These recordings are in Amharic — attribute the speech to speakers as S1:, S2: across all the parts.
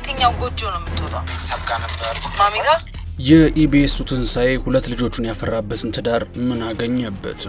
S1: የትኛው ጎጆ ነው የምትወጣው?
S2: ቤተሰብ ጋር ነበር
S1: ማሚ ጋር።
S3: የኢቢኤስ ትንሳኤ ሁለት ልጆቹን ያፈራበትን ትዳር ምን አገኘበት?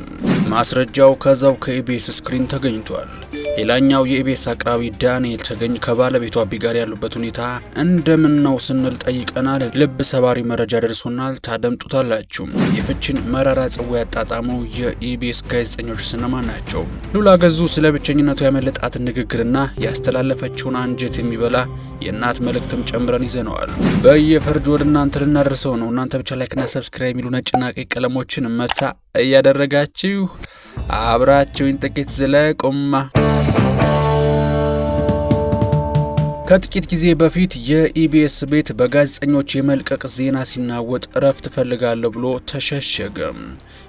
S3: ማስረጃው ከዛው ከኢቢኤስ ስክሪን ተገኝቷል። ሌላኛው የኢቢኤስ አቅራቢ ዳንኤል ተገኝ ከባለቤቱ አቢ ጋር ያሉበት ሁኔታ እንደምን ነው ስንል ጠይቀናል። ልብ ሰባሪ መረጃ ደርሶናል፣ ታደምጡታላችሁ። የፍችን መራራ ጽዋ ያጣጣመው የኢቢኤስ ጋዜጠኞች እነማን ናቸው? ሉላ ገዙ ስለ ብቸኝነቱ ያመለጣትን ንግግርና ያስተላለፈችውን አንጀት የሚበላ የእናት መልእክትም ጨምረን ይዘነዋል። በየፈርጅ ወደ እናንተ ልናደርሰው ነው። እናንተ ብቻ ላይክና ሰብስክራይብ የሚሉ ነጭና ቀይ ቀለሞችን መታ እያደረጋችሁ አብራችሁን ጥቂት ዝለቁማ። ከጥቂት ጊዜ በፊት የኢቢኤስ ቤት በጋዜጠኞች የመልቀቅ ዜና ሲናወጥ እረፍት ፈልጋለሁ ብሎ ተሸሸገ።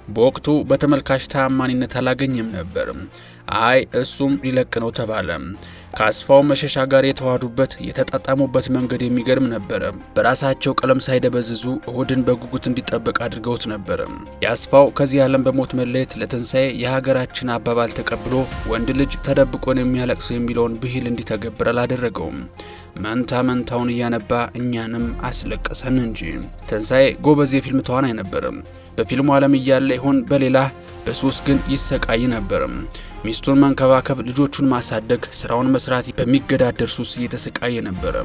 S3: በወቅቱ በተመልካች ታማኝነት አላገኘም ነበር። አይ እሱም ሊለቅ ነው ተባለ። ከአስፋው መሸሻ ጋር የተዋዱበት የተጣጣሙበት መንገድ የሚገርም ነበር። በራሳቸው ቀለም ሳይደበዝዙ እሁድን በጉጉት እንዲጠበቅ አድርገውት ነበር። የአስፋው ከዚህ ዓለም በሞት መለየት ለትንሳኤ የሀገራችን አባባል ተቀብሎ ወንድ ልጅ ተደብቆን የሚያለቅሰው የሚለውን ብሂል እንዲተገብር አላደረገውም። መንታ መንታውን እያነባ እኛንም አስለቀሰን እንጂ። ትንሳኤ ጎበዝ የፊልም ተዋናይ ነበር። በፊልሙ ዓለም እያለ ይሆን በሌላ በሱስ ግን ይሰቃይ ነበር። ሚስቱን መንከባከብ፣ ልጆቹን ማሳደግ፣ ስራውን መስራት በሚገዳደር ሱስ እየተሰቃየ ነበር።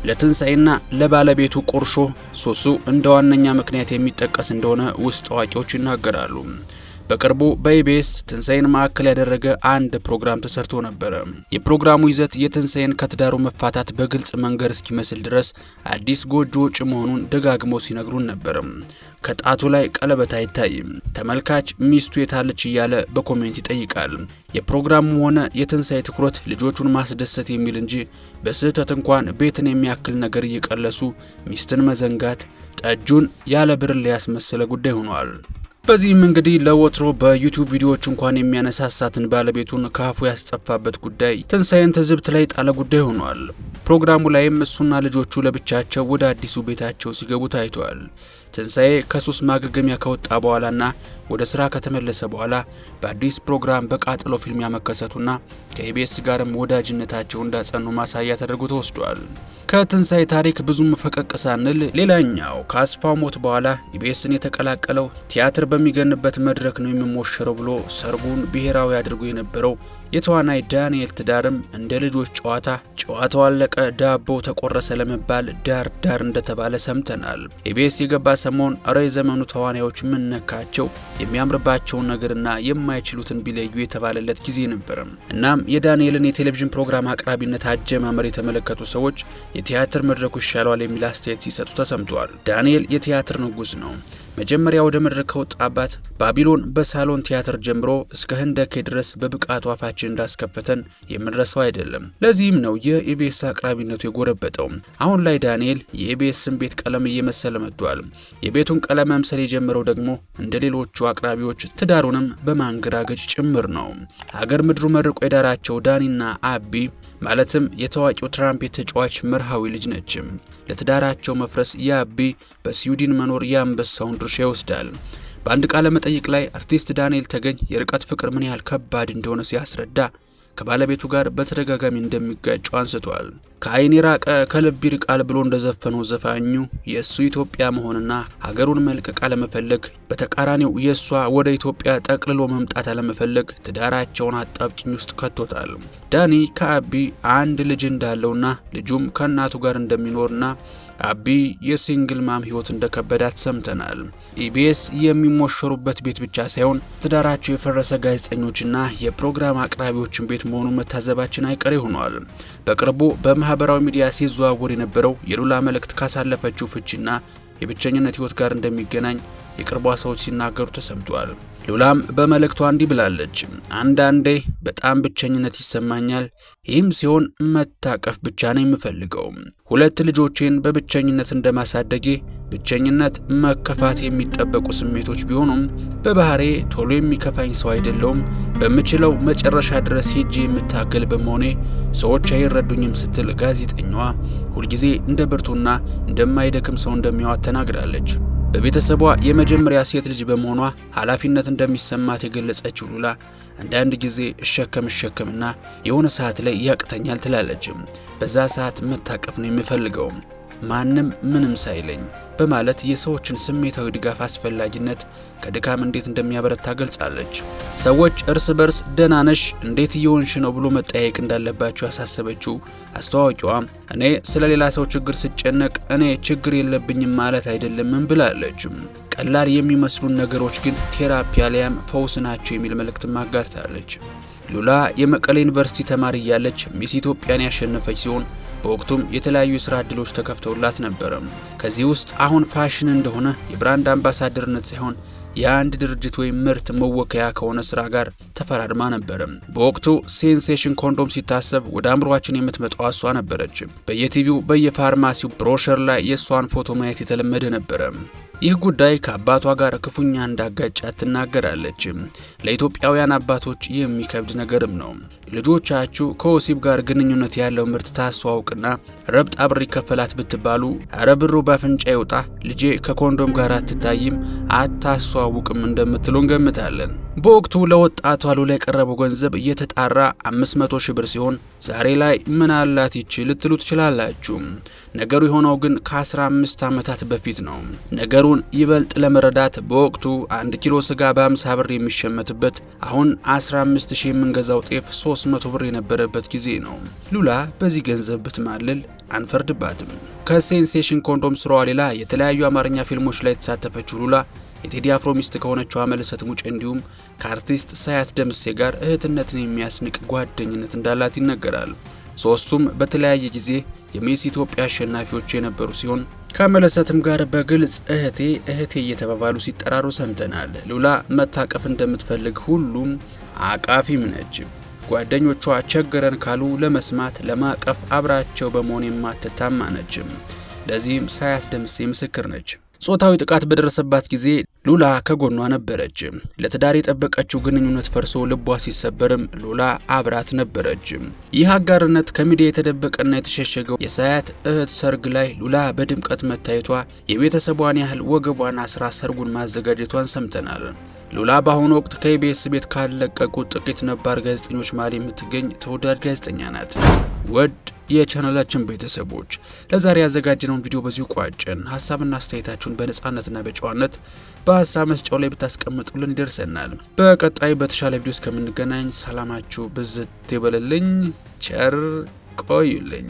S3: ለትንሳኤና ለባለቤቱ ቁርሾ ሱሱ እንደ ዋነኛ ምክንያት የሚጠቀስ እንደሆነ ውስጥ አዋቂዎች ይናገራሉ። በቅርቡ በኢቢኤስ ትንሳኤን ማዕከል ያደረገ አንድ ፕሮግራም ተሰርቶ ነበር። የፕሮግራሙ ይዘት የትንሳኤን ከትዳሩ መፋታት በግልጽ መንገር እስኪመስል ድረስ አዲስ ጎጆ ወጪ መሆኑን ደጋግመው ሲነግሩን ነበር። ከጣቱ ላይ ቀለበት አይታይም። ተመልካች ሚስቱ የታለች እያለ በኮሜንት ይጠይቃል። የፕሮግራሙ ሆነ የትንሳኤ ትኩረት ልጆቹን ማስደሰት የሚል እንጂ በስህተት እንኳን ቤትን የሚያክል ነገር እየቀለሱ ሚስትን መዘንጋት ጠጁን ያለ ብርሌ ያስመሰለ ጉዳይ ሆኗል። በዚህም እንግዲህ ለወትሮ በዩቲዩብ ቪዲዮዎች እንኳን የሚያነሳሳትን ባለቤቱን ካፉ ያስጠፋበት ጉዳይ ትንሳኤን ትዝብት ላይ ጣለ ጉዳይ ሆኗል። ፕሮግራሙ ላይም እሱና ልጆቹ ለብቻቸው ወደ አዲሱ ቤታቸው ሲገቡ ታይቷል። ትንሳኤ ከሱስ ማገገሚያ ከወጣ በኋላና ወደ ስራ ከተመለሰ በኋላ በአዲስ ፕሮግራም በቃጠሎ ፊልም መከሰቱና ከኢቢኤስ ጋርም ወዳጅነታቸው እንዳጸኑ ማሳያ ተደርጎ ተወስዷል። ከትንሳኤ ታሪክ ብዙም ፈቀቅ ሳንል ሌላኛው ከአስፋው ሞት በኋላ ኢቢኤስን የተቀላቀለው ቲያትር በሚገንበት መድረክ ነው የሚሞሸረው ብሎ ሰርጉን ብሔራዊ አድርጎ የነበረው የተዋናይ ዳንኤል ትዳርም እንደ ልጆች ጨዋታው አለቀ ዳቦ ተቆረሰ ለመባል ዳር ዳር እንደተባለ ሰምተናል። ኢቢኤስ የገባ ሰሞን አረ የዘመኑ ተዋናዮች ምን ነካቸው የሚያምርባቸውን ነገርና የማይችሉትን ቢለዩ የተባለለት ጊዜ ነበር። እናም የዳንኤልን የቴሌቪዥን ፕሮግራም አቅራቢነት አጀማመር የተመለከቱ ሰዎች የቲያትር መድረኩ ይሻለዋል የሚል አስተያየት ሲሰጡ ተሰምቷል። ዳንኤል የቲያትር ንጉስ ነው። መጀመሪያ ወደ መድረክ ከወጣባት ባቢሎን በሳሎን ቲያትር ጀምሮ እስከ ህንደኬ ድረስ በብቃቱ አፋችን እንዳስከፈተን የምንረሳው አይደለም። ለዚህም ነው የኢቢኤስ አቅራቢነቱ የጎረበጠው። አሁን ላይ ዳንኤል የኢቢኤስን ቤት ቀለም እየመሰለ መጥቷል። የቤቱን ቀለም መምሰል የጀመረው ደግሞ እንደ ሌሎቹ አቅራቢዎች ትዳሩንም በማንገራገጭ ጭምር ነው። ሀገር ምድሩ መርቆ የዳራቸው ዳኒና አቢ ማለትም የታዋቂው ትራምፔት ተጫዋች መርሃዊ ልጅ ነች። ለትዳራቸው መፍረስ የአቢ በስዊድን መኖር የአንበሳውን ድርሻ ይወስዳል። በአንድ ቃለ መጠይቅ ላይ አርቲስት ዳንኤል ተገኝ የርቀት ፍቅር ምን ያህል ከባድ እንደሆነ ሲያስረዳ ከባለቤቱ ጋር በተደጋጋሚ እንደሚጋጩ አንስቷል። ከአይን የራቀ ከልብ ይርቃል ብሎ እንደዘፈነው ዘፋኙ የእሱ ኢትዮጵያ መሆንና ሀገሩን መልቀቅ አለመፈለግ፣ በተቃራኒው የእሷ ወደ ኢትዮጵያ ጠቅልሎ መምጣት አለመፈለግ ትዳራቸውን አጣብቂኝ ውስጥ ከቶታል። ዳኒ ከአቢ አንድ ልጅ እንዳለውና ልጁም ከእናቱ ጋር እንደሚኖርና አቢ የሲንግል ማም ህይወት እንደከበዳት ሰምተናል። ኢቢኤስ የሚሞሸሩበት ቤት ብቻ ሳይሆን ትዳራቸው የፈረሰ ጋዜጠኞችና የፕሮግራም አቅራቢዎችን ቤት መሆኑ መታዘባችን አይቀሬ ሆኗል። በቅርቡ በማህበራዊ ሚዲያ ሲዘዋወር የነበረው የሉላ መልእክት ካሳለፈችው ፍቺና የብቸኝነት ህይወት ጋር እንደሚገናኝ የቅርቧ ሰዎች ሲናገሩ ተሰምቷል። ሉላም በመልእክቷ እንዲህ ብላለች። አንዳንዴ በጣም ብቸኝነት ይሰማኛል። ይህም ሲሆን መታቀፍ ብቻ ነው የምፈልገው። ሁለት ልጆቼን በብቸኝነት እንደማሳደጌ ብቸኝነት፣ መከፋት የሚጠበቁ ስሜቶች ቢሆኑም በባህሬ ቶሎ የሚከፋኝ ሰው አይደለሁም። በምችለው መጨረሻ ድረስ ሄጄ የምታገል በመሆኔ ሰዎች አይረዱኝም ስትል ጋዜጠኛዋ ሁልጊዜ እንደ ብርቱና እንደማይደክም ሰው እንደሚያዋት ተናግራለች። በቤተሰቧ የመጀመሪያ ሴት ልጅ በመሆኗ ኃላፊነት እንደሚሰማት የገለጸችው ሉላ አንዳንድ ጊዜ እሸከምና የሆነ ሰዓት ላይ ያቅተኛል ትላለች። በዛ ሰዓት መታቀፍ ነው የምፈልገው ማንም ምንም ሳይለኝ በማለት የሰዎችን ስሜታዊ ድጋፍ አስፈላጊነት ከድካም እንዴት እንደሚያበረታ ገልጻለች። ሰዎች እርስ በርስ ደህና ነሽ እንዴት እየሆንሽ ነው ብሎ መጠያየቅ እንዳለባቸው ያሳሰበችው አስተዋቂዋ እኔ ስለሌላ ሰው ችግር ስጨነቅ እኔ ችግር የለብኝም ማለት አይደለም ብላለች። ቀላል የሚመስሉን ነገሮች ግን ቴራፒ ያለያም ፈውስ ናቸው የሚል መልእክት ማጋርታለች። ሉላ የመቀሌ ዩኒቨርሲቲ ተማሪ እያለች ሚስ ኢትዮጵያን ያሸነፈች ሲሆን በወቅቱም የተለያዩ የሥራ ዕድሎች ተከፍተውላት ነበር። ከዚህ ውስጥ አሁን ፋሽን እንደሆነ የብራንድ አምባሳደርነት ሳይሆን የአንድ ድርጅት ወይም ምርት መወከያ ከሆነ ስራ ጋር ተፈራርማ ነበር። በወቅቱ ሴንሴሽን ኮንዶም ሲታሰብ ወደ አእምሯችን የምትመጣው እሷ ነበረች። በየቲቪው በየፋርማሲው ብሮሸር ላይ የእሷን ፎቶ ማየት የተለመደ ነበር። ይህ ጉዳይ ከአባቷ ጋር ክፉኛ እንዳጋጫት ትናገራለች። ለኢትዮጵያውያን አባቶች የሚከብድ ነገርም ነው። ልጆቻችሁ ከወሲብ ጋር ግንኙነት ያለው ምርት ታስተዋውቅና ረብጣ ብር ይከፈላት ብትባሉ አረ ብሩ ባፍንጫ ይውጣ ልጄ ከኮንዶም ጋር አትታይም አታስተዋውቅም እንደምትሉ እንገምታለን። በወቅቱ ለወጣቷ ሉላ የቀረበው ገንዘብ እየተጣራ 500 ሺህ ብር ሲሆን ዛሬ ላይ ምን አላት ይችል ልትሉ ትችላላችሁ። ነገሩ የሆነው ግን ከ15 ዓመታት በፊት ነው። ነገሩን ይበልጥ ለመረዳት በወቅቱ 1 ኪሎ ስጋ በ50 ብር የሚሸመትበት አሁን 15000 የምንገዛው ጤፍ 300 ብር የነበረበት ጊዜ ነው። ሉላ በዚህ ገንዘብ ብትማልል አንፈርድባትም። ከሴንሴሽን ኮንዶም ስራዋ ሌላ የተለያዩ አማርኛ ፊልሞች ላይ የተሳተፈችው ሉላ የቴዲ አፍሮ ሚስት ከሆነችው አመለሰት ሙጬ እንዲሁም ከአርቲስት ሳያት ደምሴ ጋር እህትነትን የሚያስንቅ ጓደኝነት እንዳላት ይነገራል። ሶስቱም በተለያየ ጊዜ የሚስ ኢትዮጵያ አሸናፊዎች የነበሩ ሲሆን ከአመለሰትም ጋር በግልጽ እህቴ እየተባባሉ ሲጠራሩ ሰምተናል። ሉላ መታቀፍ እንደምትፈልግ ሁሉም አቃፊም ነች። ጓደኞቿ ቸገረን ካሉ ለመስማት ለማቀፍ አብራቸው በመሆን የማትታማ ነች። ለዚህም ሳያት ደምሴ ምስክር ነች። ጾታዊ ጥቃት በደረሰባት ጊዜ ሉላ ከጎኗ ነበረች። ለትዳር የጠበቀችው ግንኙነት ፈርሶ ልቧ ሲሰበርም ሉላ አብራት ነበረች። ይህ አጋርነት ከሚዲያ የተደበቀና የተሸሸገው የሳያት እህት ሰርግ ላይ ሉላ በድምቀት መታየቷ የቤተሰቧን ያህል ወገቧን አስራ ሰርጉን ማዘጋጀቷን ሰምተናል። ሉላ በአሁኑ ወቅት ከኢቢኤስ ቤት ካለቀቁ ጥቂት ነባር ጋዜጠኞች መሃል የምትገኝ ተወዳጅ ጋዜጠኛ ናት። ወድ የቻናላችን ቤተሰቦች ለዛሬ ያዘጋጀነውን ቪዲዮ በዚሁ ቋጨን። ሐሳብና አስተያየታችሁን በነጻነትና በጨዋነት በሐሳብ መስጫው ላይ ብታስቀምጡልን ይደርሰናል። በቀጣይ በተሻለ ቪዲዮ እስከምንገናኝ ሰላማችሁ ብዝት ይበልልኝ። ቸር ቆዩልኝ።